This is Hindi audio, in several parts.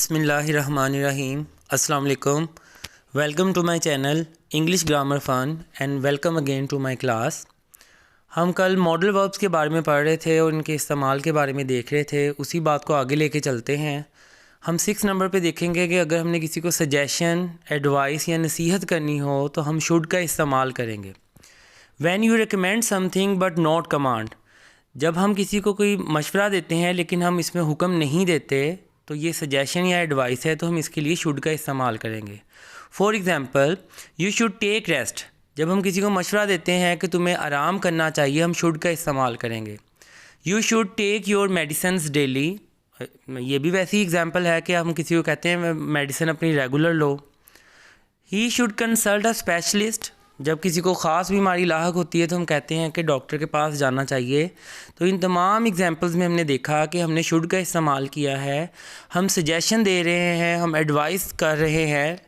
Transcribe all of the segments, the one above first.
बिस्मिल्लाहिर्रहमानिर्रहीम। अस्सलाम वालेकुम। Welcome to my channel English grammar fun and welcome again to my class. हम कल मॉडल वर्ब्स के बारे में पढ़ रहे थे और उनके इस्तेमाल के बारे में देख रहे थे। उसी बात को आगे लेके चलते हैं। हम 6 नंबर पे देखेंगे कि अगर हमने किसी को सजेशन, एडवाइस या नसीहत करनी हो तो हम शुड का इस्तेमाल करेंगे। When you recommend something but not command, जब हम किसी को कोई मशवरा देते हैं लेकिन हम इसमें हुक्म नहीं देते तो ये सजेशन या एडवाइस है, तो हम इसके लिए शुड का इस्तेमाल करेंगे। For example, you should take rest. जब हम किसी को मशवरा देते हैं कि तुम्हें आराम करना चाहिए, हम शुड का इस्तेमाल करेंगे। You should take your medicines daily, ये भी वैसी एग्जाम्पल है कि हम किसी को कहते हैं मेडिसिन अपनी regular low. He should consult a specialist, जब किसी को ख़ास बीमारी लाहक होती है तो हम कहते हैं कि डॉक्टर के पास जाना चाहिए। तो इन तमाम एग्जांपल्स में हमने देखा कि हमने शुड का इस्तेमाल किया है। हम सजेशन दे रहे हैं, हम एडवाइस कर रहे हैं,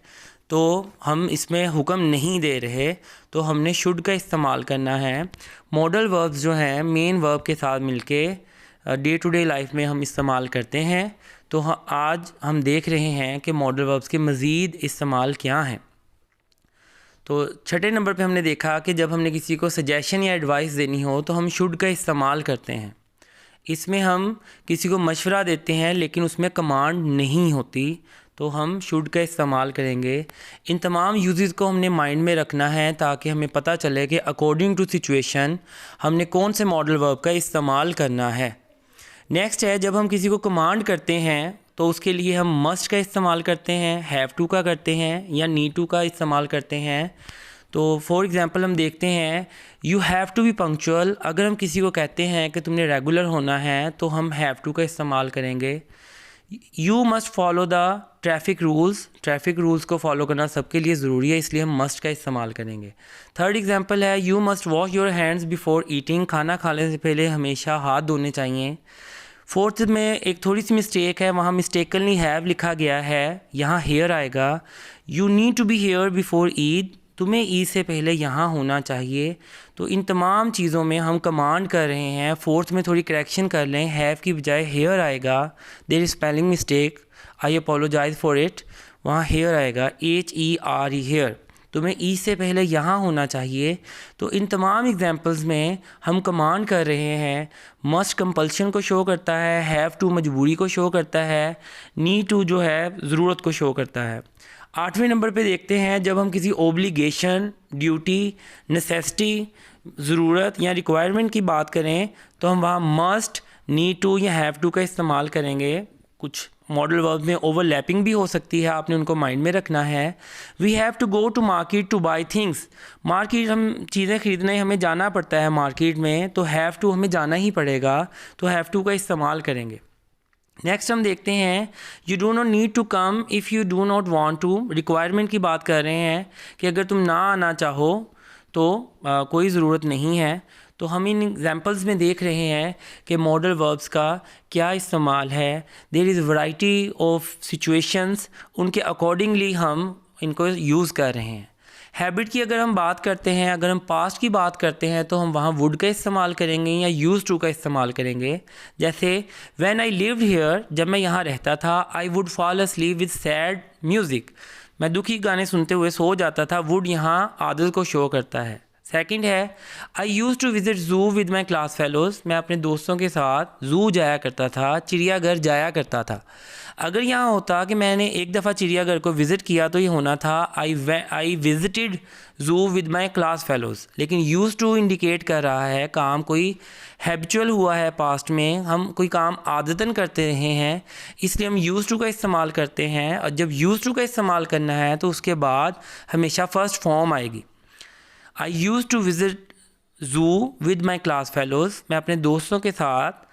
तो हम इसमें हुक्म नहीं दे रहे, तो हमने शुड का इस्तेमाल करना है। मॉडल वर्ब्स जो हैं मेन वर्ब के साथ मिलके डे टू डे लाइफ में हम इस्तेमाल करते हैं। तो आज हम देख रहे हैं कि मॉडल वर्ब्स के मज़ीद इस्तेमाल क्या हैं। तो छठे नंबर पे हमने देखा कि जब हमने किसी को सजेशन या एडवाइस देनी हो तो हम शुड का इस्तेमाल करते हैं। इसमें हम किसी को मशवरा देते हैं लेकिन उसमें कमांड नहीं होती, तो हम शुड का इस्तेमाल करेंगे। इन तमाम यूजेस को हमने माइंड में रखना है ताकि हमें पता चले कि अकॉर्डिंग टू सिचुएशन हमने कौन से मॉडल वर्ब का इस्तेमाल करना है। नेक्स्ट है, जब हम किसी को कमांड करते हैं तो उसके लिए हम मस्ट का इस्तेमाल करते हैं, हैव टू का करते हैं या नीड टू का इस्तेमाल करते हैं। तो फॉर एग्ज़ाम्पल हम देखते हैं you have to be punctual. अगर हम किसी को कहते हैं कि तुमने रेगुलर होना है तो हम हैव टू का इस्तेमाल करेंगे। You must follow the traffic rules, traffic rules को फॉलो करना सबके लिए ज़रूरी है, इसलिए हम मस्ट का इस्तेमाल करेंगे। थर्ड एग्जांपल है you must wash your hands before eating, खाना खाने से पहले हमेशा हाथ धोने चाहिए। फोर्थ में एक थोड़ी सी मिस्टेक है, वहाँ मिस्टेकनली हैव लिखा गया है, यहाँ हेयर आएगा। You need to be here before Eid, तुम्हें ईद से पहले यहाँ होना चाहिए। तो इन तमाम चीज़ों में हम कमांड कर रहे हैं। फोर्थ में थोड़ी करेक्शन कर लें, हैव की बजाय हेयर आएगा। There is spelling mistake, I apologise for it. वहाँ हेयर आएगा, HERE, हेयर। तुम्हें ई से पहले यहाँ होना चाहिए। तो इन तमाम एग्जांपल्स में हम कमांड कर रहे हैं। मस्ट कंपल्शन को शो करता है, हैव टू मजबूरी को शो करता है, नीड टू जो है ज़रूरत को शो करता है। 8वें नंबर पे देखते हैं, जब हम किसी ओब्लिगेशन, ड्यूटी, नेसेसिटी, ज़रूरत या रिक्वायरमेंट की बात करें तो हम वहाँ मस्ट, नीड टू या हैव टू का इस्तेमाल करेंगे। कुछ मॉडल वर्ब में ओवरलैपिंग भी हो सकती है, आपने उनको माइंड में रखना है। We have to go to market to buy things, market हम चीज़ें ख़रीदने हमें जाना पड़ता है मार्केट में, तो हैव टू हमें जाना ही पड़ेगा, तो हैव टू का इस्तेमाल करेंगे। नेक्स्ट हम देखते हैं you do not need to come if you do not want to, requirement की बात कर रहे हैं कि अगर तुम ना आना चाहो तो कोई ज़रूरत नहीं है। तो हम इन एग्जांपल्स में देख रहे हैं कि मॉडल वर्ब्स का क्या इस्तेमाल है। There is variety of situations, उनके अकॉर्डिंगली हम इनको यूज़ कर रहे हैं। हैबिट की अगर हम बात करते हैं, अगर हम पास्ट की बात करते हैं तो हम वहाँ वुड का इस्तेमाल करेंगे या यूज़ टू का इस्तेमाल करेंगे। जैसे व्हेन आई लिव्ड हियर, जब मैं यहाँ रहता था, I would fall asleep with sad music, मैं दुखी गाने सुनते हुए सो जाता था। वुड यहाँ आदत को शो करता है। सेकंड है I use to visit zoo with my class fellows, मैं अपने दोस्तों के साथ ज़ू जाया करता था, चिड़ियाघर जाया करता था। अगर यहाँ होता कि मैंने एक दफ़ा चिड़ियाघर को विज़िट किया तो ये होना था I visited zoo with my class fellows. लेकिन यूज़ टू इंडिकेट कर रहा है काम कोई हैबिचुअल हुआ है, पास्ट में हम कोई काम आदतन करते रहे हैं, इसलिए हम यूज़ टू का इस्तेमाल करते हैं। और जब यूज़ टू का इस्तेमाल करना है तो उसके बाद हमेशा फर्स्ट फॉर्म आएगी। I use to visit zoo with my class fellows, मैं अपने दोस्तों के साथ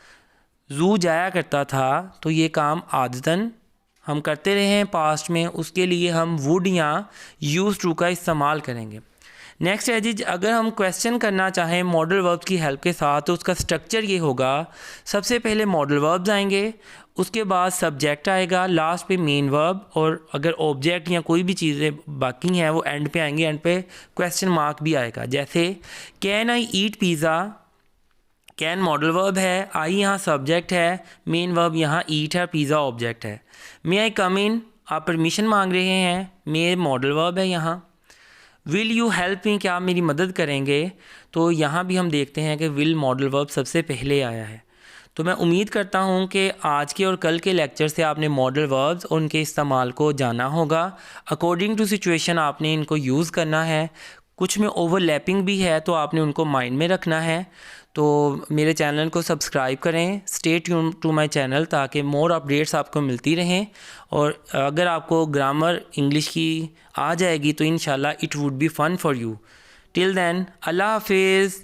ज़ू जाया करता था, तो ये काम आदतन हम करते रहे हैं पास्ट में, उसके लिए हम वुड या यूज़ टू का इस्तेमाल करेंगे। नेक्स्ट है जी, अगर हम क्वेश्चन करना चाहें मॉडल वर्ब्स की हेल्प के साथ तो उसका स्ट्रक्चर ये होगा, सबसे पहले मॉडल वर्ब्स आएंगे, उसके बाद सब्जेक्ट आएगा, लास्ट पे मेन वर्ब, और अगर ऑब्जेक्ट या कोई भी चीज़ें बाकी हैं वो एंड पे आएंगी, एंड पे क्वेश्चन मार्क भी आएगा। जैसे can I eat pizza, can modal verb है, आई यहाँ सब्जेक्ट है, मेन वर्ब यहाँ ईट है, पिज़्ज़ा ऑब्जेक्ट है। मे आई कम इन, आप परमिशन मांग रहे हैं, मे मॉडल वर्ब है यहाँ। विल यू हेल्प मी, क्या आप मेरी मदद करेंगे, तो यहाँ भी हम देखते हैं कि विल मॉडल वर्ब सबसे पहले आया है। तो मैं उम्मीद करता हूँ कि आज के और कल के लेक्चर से आपने मॉडल वर्ब्स और उनके इस्तेमाल को जाना होगा। अकॉर्डिंग टू सिचुएशन आपने इनको यूज़ करना है। कुछ में ओवरलैपिंग भी है तो आपने उनको माइंड में रखना है। तो मेरे चैनल को सब्सक्राइब करें, stay tune to my channel, ताकि मोर अपडेट्स आपको मिलती रहें। और अगर आपको ग्रामर इंग्लिश की आ जाएगी तो इंशाल्लाह it would be fun for you. Till then, अल्लाह हाफिज़।